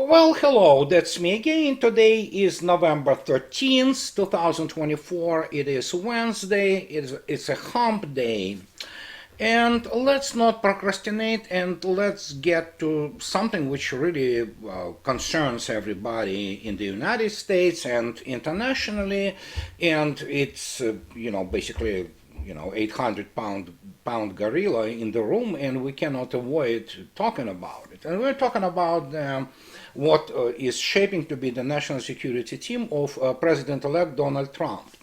Well, hello, that's me again. Today is November 13th, 2024. It is Wednesday. It's a hump day. And let's not procrastinate and let's get to something which really concerns everybody in the United States and internationally. And it's, basically 800-pound gorilla in the room, and we cannot avoid talking about it. And we're talking about what is shaping to be the national security team of President-elect Donald Trump.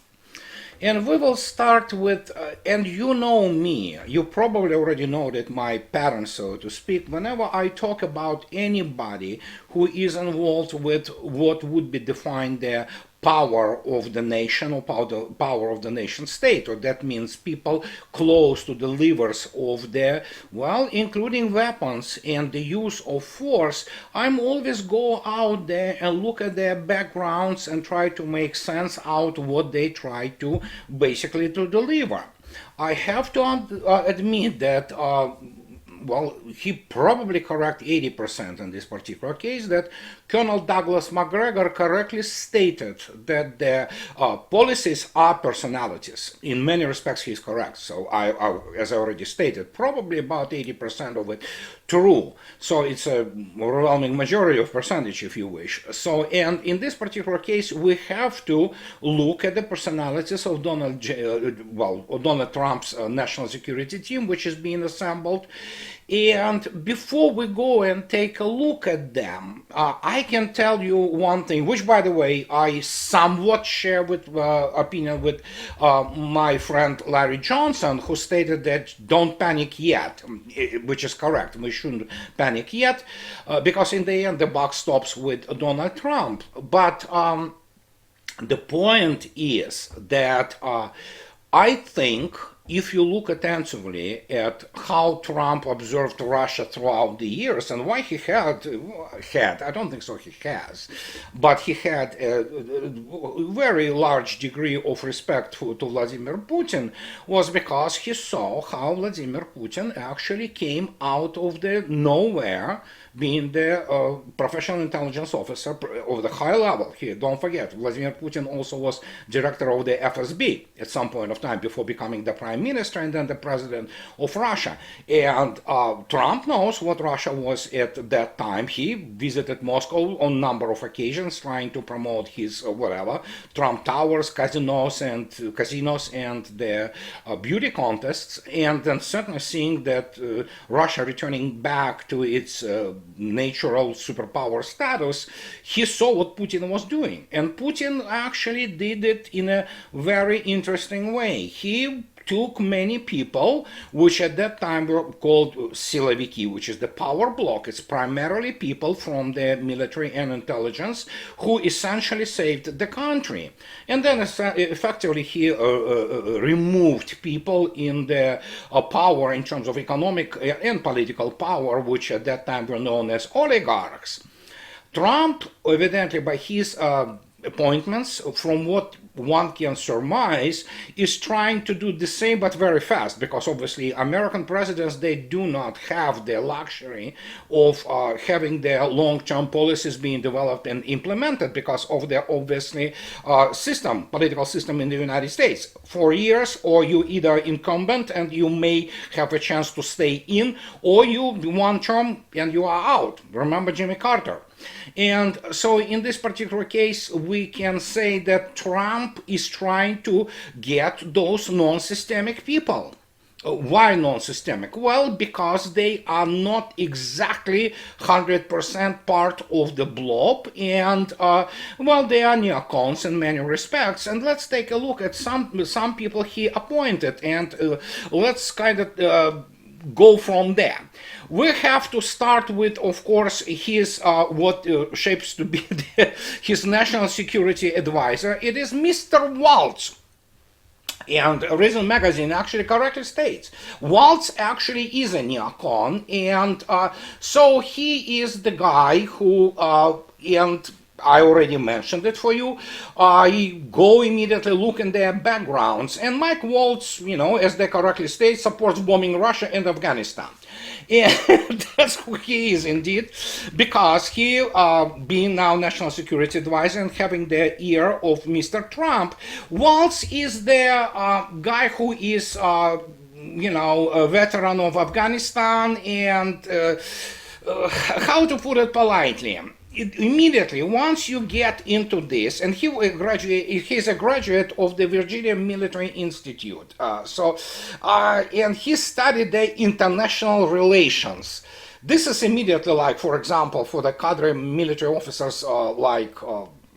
And we will start with, and you know me, you probably already know that my pattern, so to speak, whenever I talk about anybody who is involved with what would be defined the power of the nation or power of the nation state, or that means people close to the levers of the, well, including weapons and the use of force, I'm always go out there and look at their backgrounds and try to make sense out what they try to basically to deliver. I have to admit that he probably correct 80% in this particular case, that Colonel Douglas Macgregor correctly stated that the policies are personalities. In many respects, he's correct. So as I already stated, probably about 80% of it true. So it's a overwhelming majority of percentage, if you wish. So, and in this particular case, we have to look at the personalities of Donald Trump's national security team, which is being assembled. And before we go and take a look at them, I can tell you one thing, which, by the way, I somewhat share with opinion with my friend Larry Johnson, who stated that don't panic yet, which is correct. We shouldn't panic yet, because in the end, the buck stops with Donald Trump. But the point is that I think if you look attentively at how Trump observed Russia throughout the years and why he had, I don't think so he has, but he had a very large degree of respect to Vladimir Putin, was because he saw how Vladimir Putin actually came out of the nowhere, being the professional intelligence officer of the high level here. Don't forget, Vladimir Putin also was director of the FSB at some point of time before becoming the prime minister and then the president of Russia. And Trump knows what Russia was at that time. He visited Moscow on a number of occasions trying to promote his Trump Towers, casinos and the beauty contests, and then certainly seeing that Russia returning back to its natural superpower status, he saw what Putin was doing. And Putin actually did it in a very interesting way. He took many people, which at that time were called siloviki, which is the power bloc. It's primarily people from the military and intelligence who essentially saved the country. And then effectively he removed people in the power in terms of economic and political power, which at that time were known as oligarchs. Trump, evidently by his appointments, from what one can surmise, is trying to do the same but very fast, because obviously American presidents, they do not have the luxury of having their long-term policies being developed and implemented because of their obviously political system in the United States. 4 years, or you either incumbent and you may have a chance to stay in, or you one term and you are out. Remember Jimmy Carter. And so in this particular case, we can say that Trump is trying to get those non-systemic people. Why non-systemic? Well, because they are not exactly 100% part of the blob, and they are neocons in many respects. And let's take a look at some people he appointed, and let's kind of go from there. We have to start with, of course, his what shapes to be his national security advisor. It is Mr. Waltz. And Reason Magazine actually correctly states Waltz actually is a neocon, and so he is the guy who, and I already mentioned it for you. Go immediately look in their backgrounds. And Mike Waltz, as they correctly state, supports bombing Russia and Afghanistan. And that's who he is indeed, because he, being now national security advisor and having the ear of Mr. Trump, Waltz is the guy who is, a veteran of Afghanistan and, how to put it politely, immediately once you get into this, and he's a graduate of the Virginia Military Institute, and he studied the international relations. This is immediately like, for example, for the cadre military officers like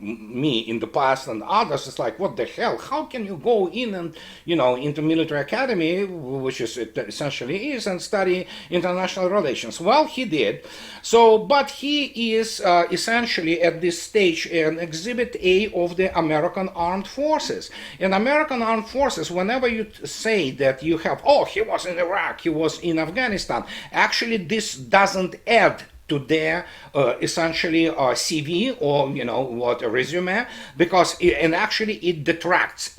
me in the past and others, it's like, what the hell, how can you go in and into military academy, which is it essentially is, and study international relations? Well, he did so, but he is essentially at this stage an exhibit A of the American armed forces. In American armed forces, whenever you say that you have, oh, he was in Iraq, he was in Afghanistan, actually this doesn't add to their essentially CV or a resume, because actually it detracts,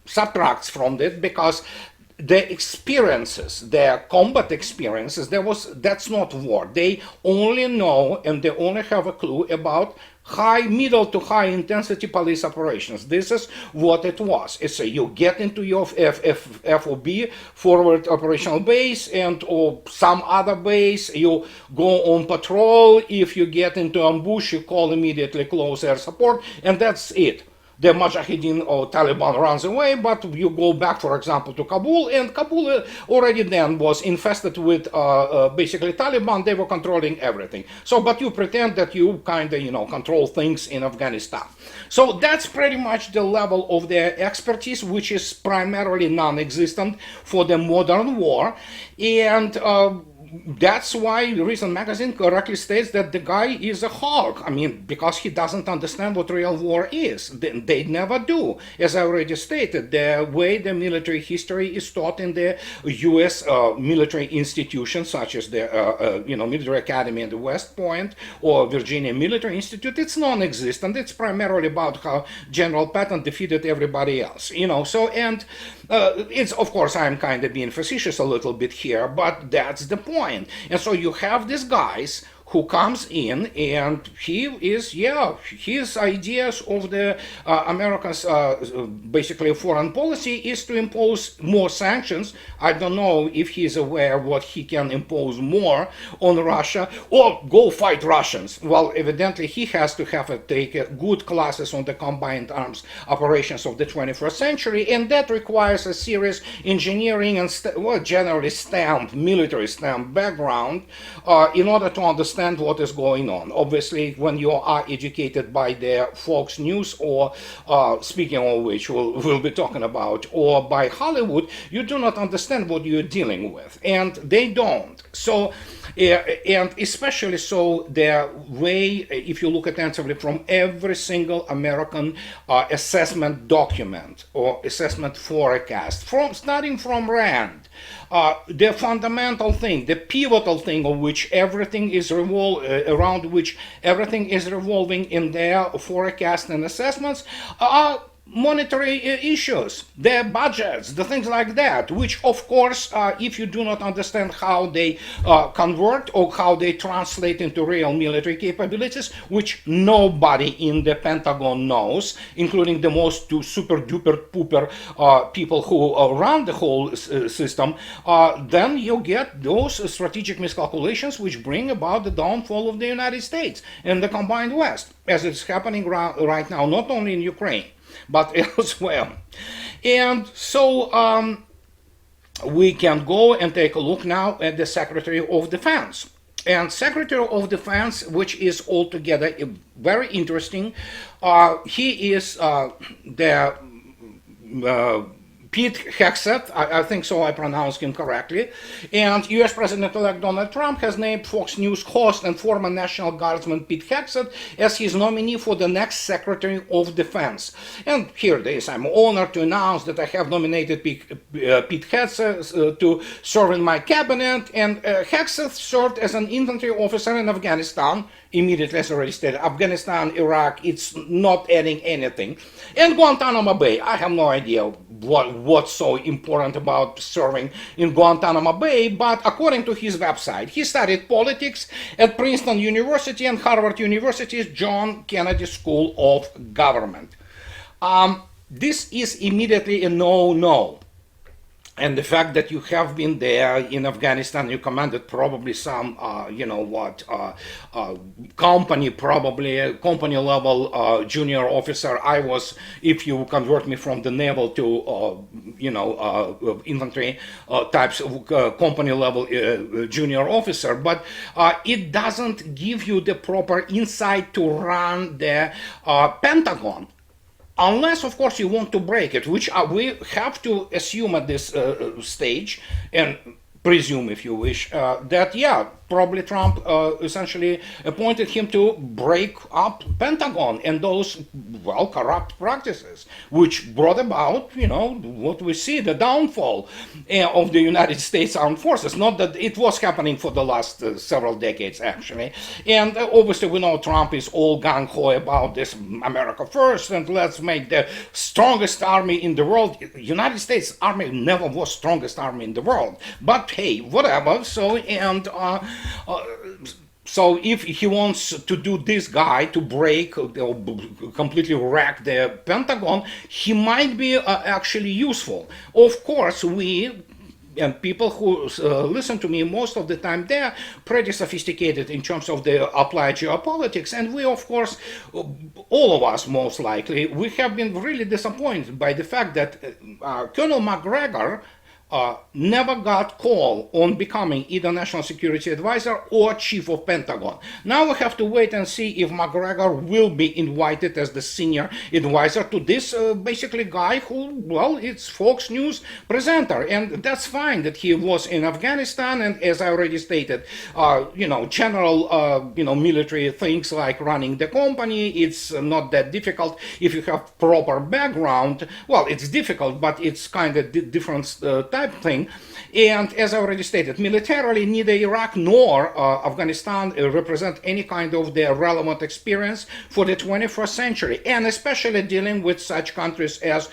subtracts from it, because the experiences, their combat experiences, that's not war. They only know and they only have a clue about middle to high intensity police operations. This is what it was. It's you get into your FOB, forward operational base, or some other base, you go on patrol. If you get into ambush, you call immediately close air support, and that's it. The Mujahideen or Taliban runs away, but you go back, for example, to Kabul, and Kabul already then was infested with basically Taliban. They were controlling everything. So, but you pretend that you kind of, control things in Afghanistan. So that's pretty much the level of their expertise, which is primarily non-existent for the modern war. And that's why Recent Magazine correctly states that the guy is a hog. I mean, because he doesn't understand what real war is. They never do. As I already stated, the way the military history is taught in the U.S. Military institutions, such as the Military Academy at West Point or Virginia Military Institute, it's non-existent. It's primarily about how General Patton defeated everybody else. It's, of course, I'm kind of being facetious a little bit here, but that's the point. And so you have these guys who comes in, and he is, his ideas of the Americans' basically foreign policy is to impose more sanctions. I don't know if he's aware what he can impose more on Russia, or go fight Russians. Well, evidently he has to take good classes on the combined arms operations of the 21st century, and that requires a serious engineering and generally military STEM background in order to understand what is going on. Obviously, when you are educated by the Fox News, or speaking of which we'll be talking about, or by Hollywood, you do not understand what you're dealing with, and they don't. So, and especially so the way, if you look attentively from every single American assessment document or assessment forecast, starting from Rand, the fundamental thing, the pivotal thing of which everything is around which everything is revolving in their forecast and assessments are monetary issues, their budgets, the things like that, which of course, if you do not understand how they convert or how they translate into real military capabilities, which nobody in the Pentagon knows, including the most super duper pooper people who run the whole system, then you get those strategic miscalculations which bring about the downfall of the United States and the combined West, as it's happening right now, not only in Ukraine, but elsewhere. And so we can go and take a look now at the Secretary of Defense. And Secretary of Defense, which is altogether very interesting, he is the Pete Hegseth, I think so I pronounced him correctly, and US President-elect Donald Trump has named Fox News host and former National Guardsman Pete Hegseth as his nominee for the next Secretary of Defense. And here it is. I'm honored to announce that I have nominated Pete Hegseth to serve in my cabinet, and Hegseth served as an infantry officer in Afghanistan. Immediately, as already stated, Afghanistan, Iraq, it's not adding anything. And Guantanamo Bay, I have no idea what's so important about serving in Guantanamo Bay, but according to his website, he studied politics at Princeton University and Harvard University's John Kennedy School of Government. This is immediately a no-no. And the fact that you have been there in Afghanistan, you commanded probably some, company, probably a company level junior officer. I was, if you convert me from the naval to, infantry types of company level junior officer, but it doesn't give you the proper insight to run the Pentagon. Unless, of course, you want to break it, which we have to assume at this stage, and presume, if you wish, that, yeah, probably Trump essentially appointed him to break up Pentagon and those, well, corrupt practices, which brought about, what we see, the downfall of the United States Armed Forces. Not that it was happening for the last several decades, actually. And obviously we know Trump is all gung-ho about this America first, and let's make the strongest army in the world. United States Army never was strongest army in the world. But hey, whatever. So if he wants to do this guy to break or completely wreck the Pentagon, he might be actually useful. Of course, we and people who listen to me most of the time, they're pretty sophisticated in terms of the applied geopolitics. And we, of course, all of us most likely, we have been really disappointed by the fact that Colonel McGregor never got called on becoming either National Security Advisor or Chief of Pentagon. Now we have to wait and see if McGregor will be invited as the senior advisor to this basically guy who, well, it's Fox News presenter. And that's fine that he was in Afghanistan, and as I already stated, general, military things like running the company, it's not that difficult if you have proper background. Well, it's difficult, but it's kind of different type thing. And as I already stated, militarily, neither Iraq nor Afghanistan represent any kind of the relevant experience for the 21st century, and especially dealing with such countries as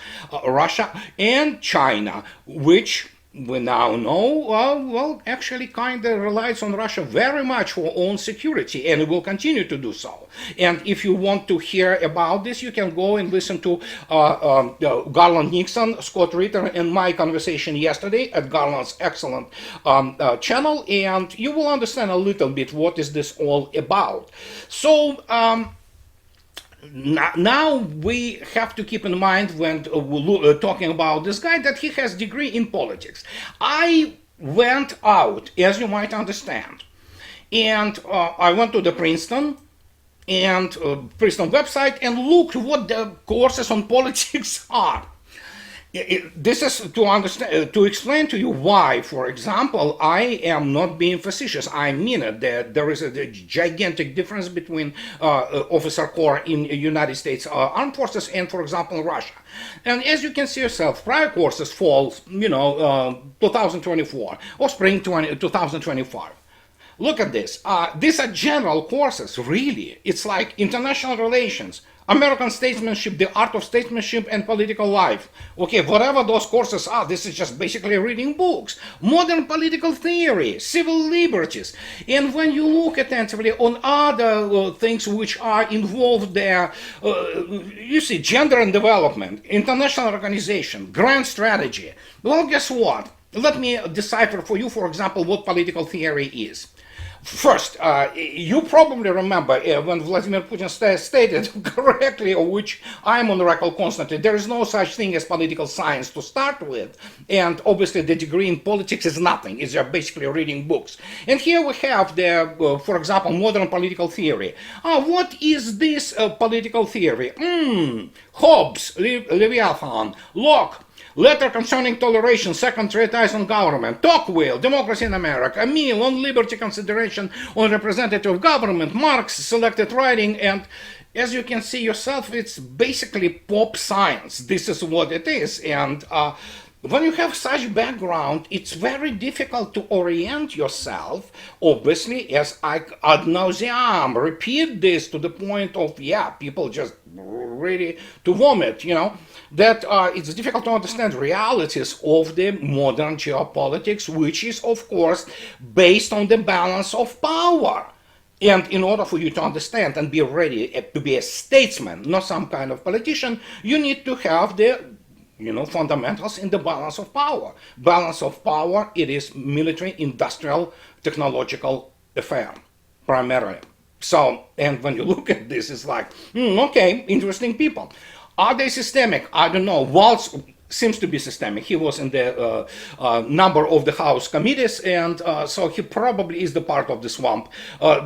Russia and China, which we now know, actually kind of relies on Russia very much for own security, and it will continue to do so. And if you want to hear about this, you can go and listen to Garland Nixon, Scott Ritter, and my conversation yesterday at Garland's excellent channel, and you will understand a little bit what is this all about. So, now we have to keep in mind when talking about this guy that he has a degree in politics. I went out, as you might understand, and I went to the Princeton website and looked what the courses on politics are. This is to understand, to explain to you why, for example, I am not being facetious. I mean it, that there is a gigantic difference between officer corps in United States Armed Forces and, for example, Russia. And as you can see yourself, prior courses fall, 2024 or spring 2025. Look at this. These are general courses, really. It's like international relations, American statesmanship, the art of statesmanship, and political life. Okay, whatever those courses are, this is just basically reading books. Modern political theory, civil liberties. And when you look attentively on other things which are involved there, you see gender and development, international organization, grand strategy. Well, guess what? Let me decipher for you, for example, what political theory is. First, you probably remember when Vladimir Putin stated correctly, or which I'm on the record constantly, there is no such thing as political science to start with. And obviously the degree in politics is nothing. It's just basically reading books. And here we have the, for example, modern political theory. What is this political theory? Hobbes, Leviathan, Locke, Letter Concerning Toleration, Second Treatise on Government, Tocqueville, Democracy in America, Mill on Liberty Consideration on Representative Government, Marx, Selected Writing, and as you can see yourself, it's basically pop science. This is what it is. And when you have such background, it's very difficult to orient yourself, obviously, as I ad nauseam repeat this to the point of, yeah, people just ready to vomit, that it's difficult to understand realities of the modern geopolitics, which is, of course, based on the balance of power. And in order for you to understand and be ready to be a statesman, not some kind of politician, you need to have the fundamentals in the balance of power. Balance of power, it is military, industrial, technological affair, primarily. So, and when you look at this, it's like, okay, interesting people. Are they systemic? I don't know. Waltz seems to be systemic. He was in the number of the House committees, and so he probably is the part of the swamp.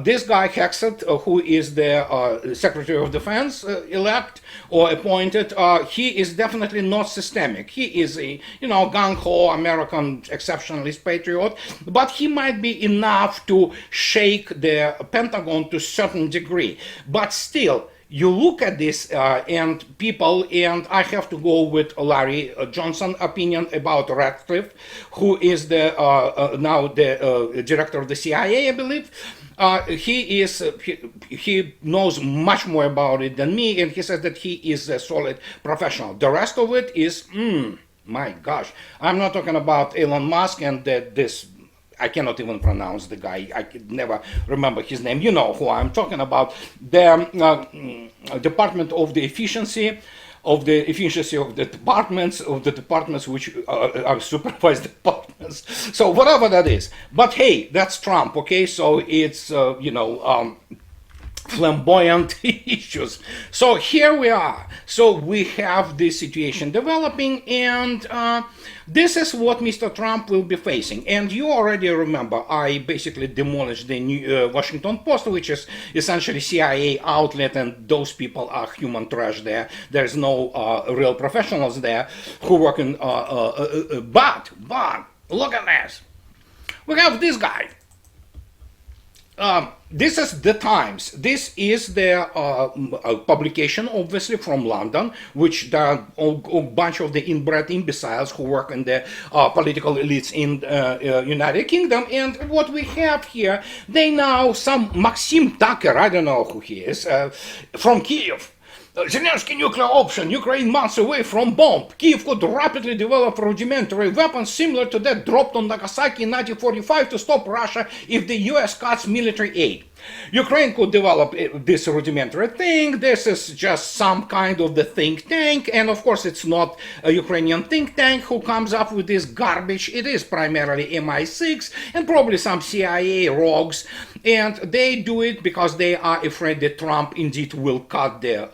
This guy, Hegseth, who is the Secretary of Defense elect or appointed, he is definitely not systemic. He is a, gung-ho American exceptionalist patriot, but he might be enough to shake the Pentagon to a certain degree. But still, you look at this and people, and I have to go with Larry Johnson opinion about Radcliffe, who is the now the director of the CIA, I believe. He knows much more about it than me, and he says that he is a solid professional. The rest of it is, my gosh, I'm not talking about Elon Musk and this. I cannot even pronounce the guy. I could never remember his name. You know who I'm talking about. The Department of the Efficiency of the departments which are supervised departments. So whatever that is. But hey, that's Trump, okay? So it's, flamboyant issues. So here we are. So we have this situation developing, and this is what Mr. Trump will be facing. And you already remember, I basically demolished the Washington Post, which is essentially CIA outlet, and those people are human trash there. There's no real professionals there who work in, but look at this. We have this guy. This is the Times. This is the publication, obviously, from London, which there are a bunch of the inbred imbeciles who work in the political elites in United Kingdom. And what we have here, they now, some Maxim Tucker, I don't know who he is, from Kiev. Zelensky nuclear option, Ukraine months away from bomb. Kyiv could rapidly develop rudimentary weapons similar to that dropped on Nagasaki in 1945 to stop Russia if the US cuts military aid. Ukraine could develop this rudimentary thing. This is just some kind of the think tank, and of course it's not a Ukrainian think tank who comes up with this garbage. It is primarily MI6 and probably some CIA rogues, and they do it because they are afraid that Trump indeed will cut their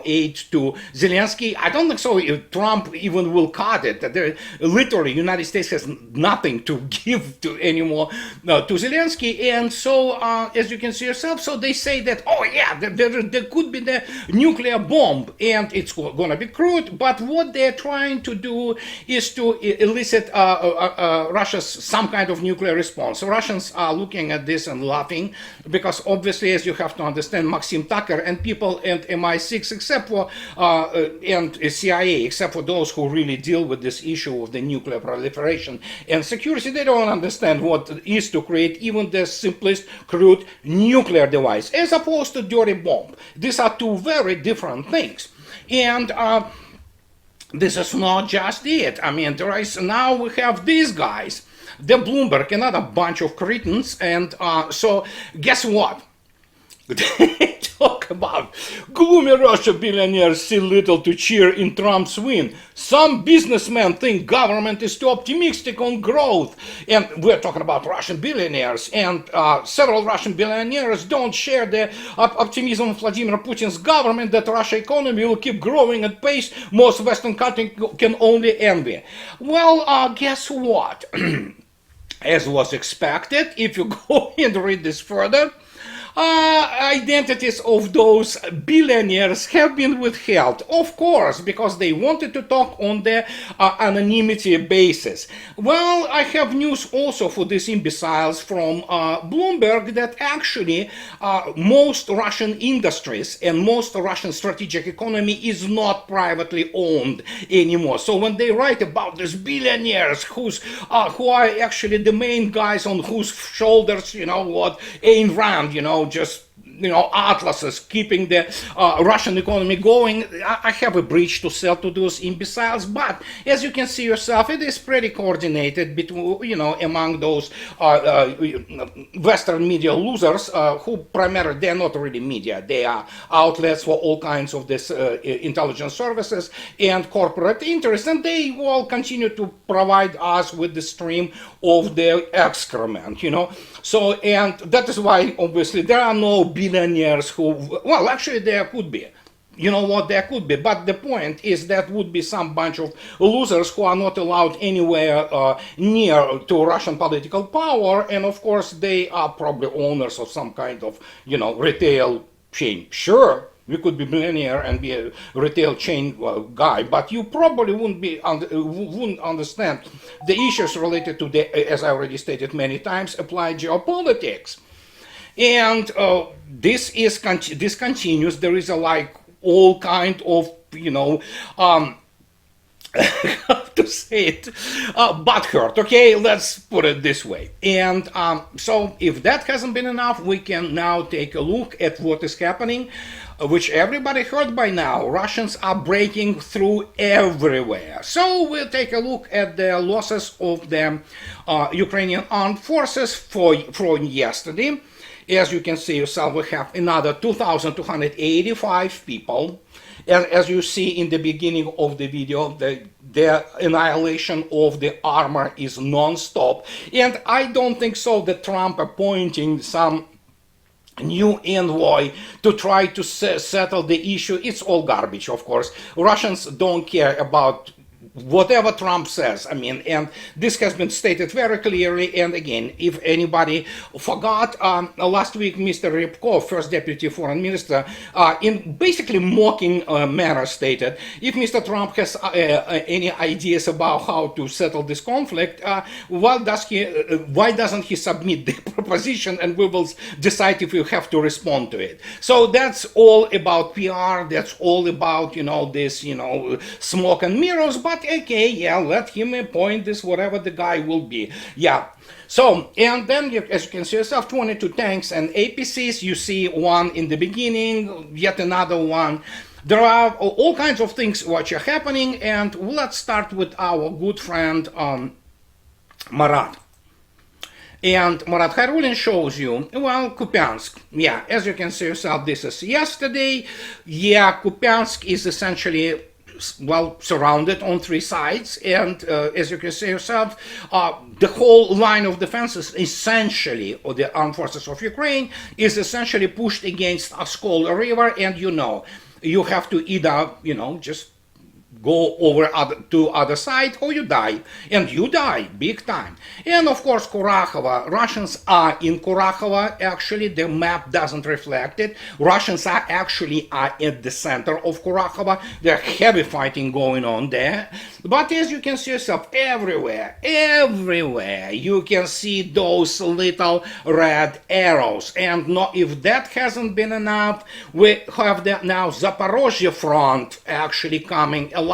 aid to Zelensky. I don't think so. If Trump even will cut it. Literally, United States has nothing to give to anymore to Zelensky, and so as you can see yourself, so they say that, oh yeah, there could be the nuclear bomb, and it's going to be crude, but what they're trying to do is to elicit Russia's some kind of nuclear response. So Russians are looking at this and laughing, because obviously, as you have to understand, Maxim Tucker and people and MI6, except for and CIA, except for those who really deal with this issue of the nuclear proliferation and security, they don't understand what it is to create even the simplest crude nuclear device, as opposed to dirty bomb. These are two very different things. And this is not just it. I mean, now we have these guys, the Bloomberg, another bunch of cretins, and so guess what? They talk about gloomy Russia billionaires see little to cheer in Trump's win. Some businessmen think government is too optimistic on growth. And we're talking about Russian billionaires. And several Russian billionaires don't share the optimism of Vladimir Putin's government that Russia's economy will keep growing at pace most Western countries can only envy. Well, guess what? As was expected, if you go and read this further, identities of those billionaires have been withheld, of course, because they wanted to talk on the anonymity basis. Well, I have news also for these imbeciles from Bloomberg that actually most Russian industries and most Russian strategic economy is not privately owned anymore. So when they write about these billionaires who are actually the main guys on whose shoulders, what Ayn Rand, just atlases keeping the Russian economy going, I have a bridge to sell to those imbeciles. But as you can see yourself, it is pretty coordinated between, among those Western media losers who primarily, they're not really media. They are outlets for all kinds of this intelligence services and corporate interests, and they all continue to provide us with the stream of their excrement, So, and that is why, obviously, there are no billionaires who, well, actually, there could be. You know what, there could be. But the point is that would be some bunch of losers who are not allowed anywhere near to Russian political power. And of course, they are probably owners of some kind of, retail chain. Sure, you could be billionaire and be a retail chain guy, but you probably wouldn't understand the issues related to the, as I already stated many times, applied geopolitics. And this continues. There is all kind of, how to say it, butthurt. Okay, let's put it this way. And so if that hasn't been enough, we can now take a look at what is happening, which everybody heard by now. Russians are breaking through everywhere. So we'll take a look at the losses of the Ukrainian armed forces from yesterday. As you can see yourself, we have another 2,285 people. And as you see in the beginning of the video, the annihilation of the armor is non-stop. And I don't think so that Trump appointing some new envoy to try to settle the issue, it's all garbage, of course. Russians don't care about whatever Trump says. I mean, and this has been stated very clearly. And again, if anybody forgot, last week, Mr. Ryabkov, first deputy foreign minister, in basically mocking manner stated, if Mr. Trump has any ideas about how to settle this conflict, why doesn't he submit the proposition and we will decide if we have to respond to it. So that's all about PR. That's all about, this, smoke and mirrors. But okay, yeah, let him appoint this, whatever the guy will be. Yeah. So, and then, as you can see yourself, 22 tanks and APCs. You see one in the beginning, yet another one. There are all kinds of things which are happening, and let's start with our good friend Marat. And Marat Khairulin shows you, well, Kupiansk. Yeah, as you can see yourself, this is yesterday. Yeah, Kupiansk is essentially, well, surrounded on three sides, and as you can see yourself, the whole line of defense is essentially, or the armed forces of Ukraine, is essentially pushed against Oskol River, and you have to either, just go over to other side, or you die, and you die big time. And of course, Kurakhovo, Russians are in Kurakhovo. Actually, the map doesn't reflect it. Russians are actually at the center of Kurakhovo. There's heavy fighting going on there. But as you can see yourself, everywhere, you can see those little red arrows. And if that hasn't been enough, we have now Zaporozhye front actually coming alive,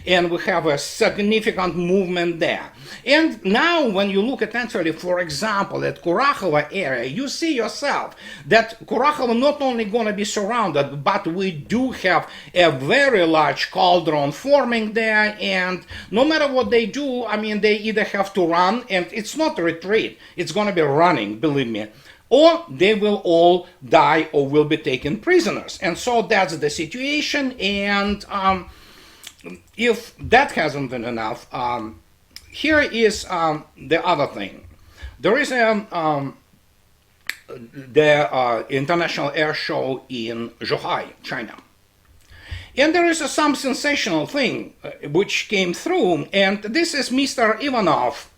and we have a significant movement there. And now when you look at actually, for example, at Kurakhovo area, you see yourself that Kurakhovo not only going to be surrounded, but we do have a very large cauldron forming there, and no matter what they do, I mean, they either have to run, and it's not a retreat, it's going to be running, believe me, or they will all die or will be taken prisoners. And so that's the situation. And if that hasn't been enough, here is the other thing. There is the International Air Show in Zhuhai, China. And there is some sensational thing which came through, and this is Mr. Ivanov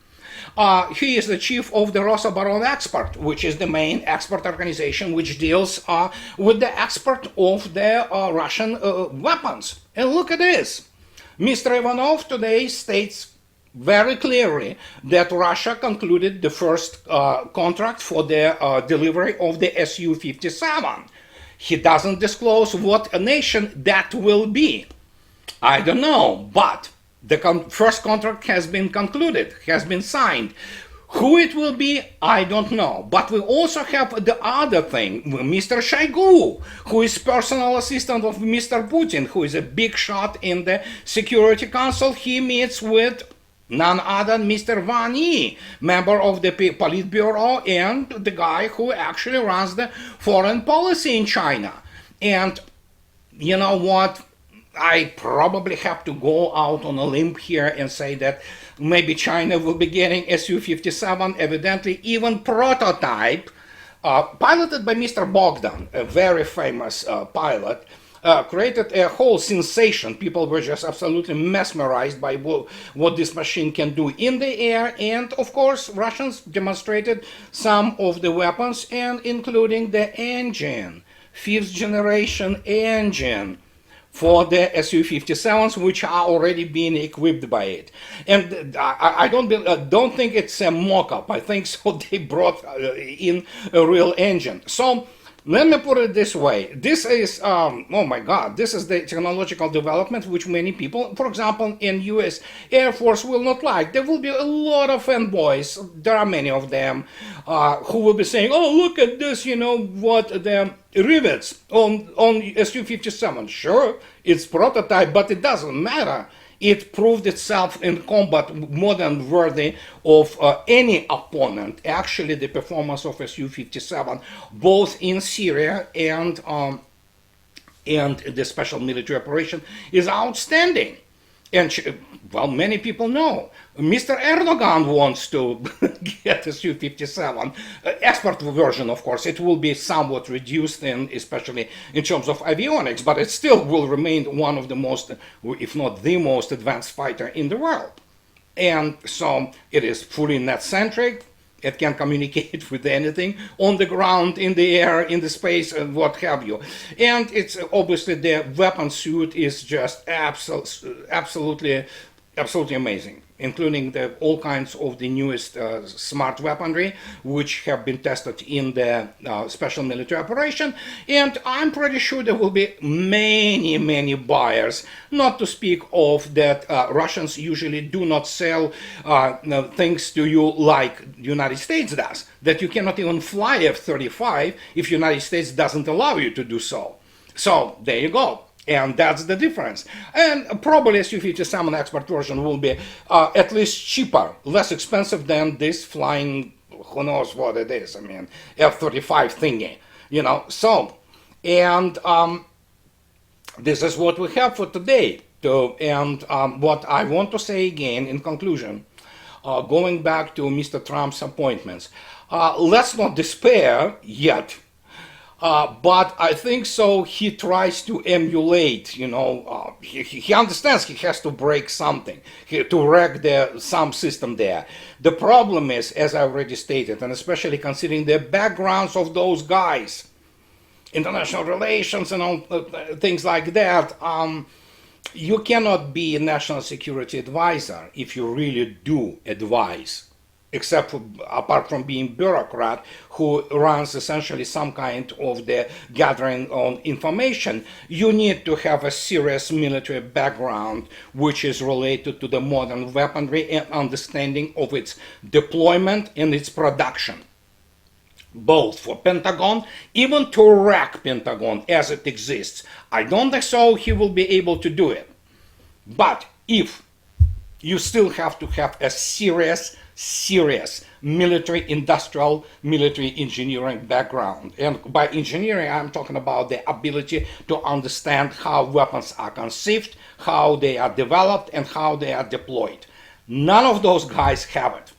He is the chief of the Rosoboronexport, which is the main export organization which deals with the export of the Russian weapons. And look at this. Mr. Ivanov today states very clearly that Russia concluded the first contract for the delivery of the Su-57. He doesn't disclose what a nation that will be. I don't know, but the first contract has been concluded, has been signed. Who it will be, I don't know. But we also have the other thing, Mr. Shoigu, who is personal assistant of Mr. Putin, who is a big shot in the Security Council. He meets with none other than Mr. Van Yi, member of the Politburo and the guy who actually runs the foreign policy in China. And you know what? I probably have to go out on a limb here and say that maybe China will be getting Su-57, evidently even prototype, piloted by Mr. Bogdan, a very famous pilot, created a whole sensation. People were just absolutely mesmerized by what this machine can do in the air. And of course, Russians demonstrated some of the weapons, and including the engine, fifth generation engine for the Su-57s, which are already being equipped by it. And I don't think it's a mock-up. I think so they brought in a real engine. So let me put it this way. This is, oh my God, this is the technological development which many people, for example, in US Air Force will not like. There will be a lot of fanboys, there are many of them, who will be saying, oh, look at this, you know, what the rivets on Su-57. Sure, it's prototype, but it doesn't matter. It proved itself in combat more than worthy of any opponent. Actually, the performance of Su-57, both in Syria and the special military operation, is outstanding. And, well, many people know. Mr. Erdogan wants to get a Su-57 export version, of course. It will be somewhat reduced, especially in terms of avionics, but it still will remain one of the most, if not the most advanced fighter in the world. And so it is fully net-centric. It can communicate with anything on the ground, in the air, in the space, and what have you. And it's obviously the weapon suit is just absolutely amazing, including all kinds of the newest smart weaponry, which have been tested in the special military operation. And I'm pretty sure there will be many buyers, not to speak of that Russians usually do not sell things to you like the United States does, that you cannot even fly F-35 if the United States doesn't allow you to do so. So there you go. And that's the difference. And probably Su-57 export version will be at least cheaper, less expensive than this flying, who knows what it is, I mean, F-35 thingy, you know. So, and this is what we have for today. And what I want to say again in conclusion, going back to Mr. Trump's appointments, let's not despair yet. But I think so he tries to emulate, you know, he understands he has to break something, to wreck some system there. The problem is, as I already stated, and especially considering the backgrounds of those guys, international relations and all things like that, you cannot be a national security advisor if you really do advise. Apart from being bureaucrat who runs essentially some kind of the gathering on information, you need to have a serious military background which is related to the modern weaponry and understanding of its deployment and its production. Both for Pentagon, even to wreck Pentagon as it exists. I don't think so he will be able to do it. But if you still have to have a serious military industrial, military engineering background. And by engineering, I'm talking about the ability to understand how weapons are conceived, how they are developed, and how they are deployed. None of those guys have it.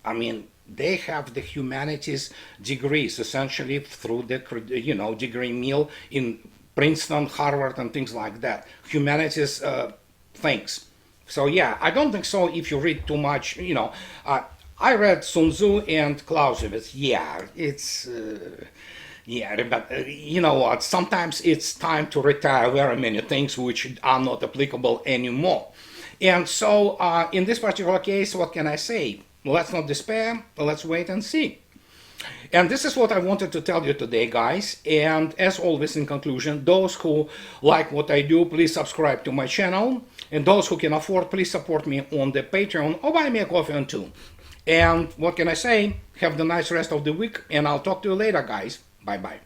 I mean, they have the humanities degrees, essentially through the, you know, degree mill in Princeton, Harvard, and things like that. Humanities things. So yeah, I don't think so if you read too much, you know, I read Sun Tzu and Clausewitz. Yeah, it's yeah, but you know what? Sometimes it's time to retire very many things which are not applicable anymore. And so, in this particular case, what can I say? Let's not despair. Let's wait and see. And this is what I wanted to tell you today, guys. And as always, in conclusion, those who like what I do, please subscribe to my channel. And those who can afford, please support me on the Patreon or buy me a coffee on too. And what can I say? Have the nice rest of the week, and I'll talk to you later, guys. Bye-bye.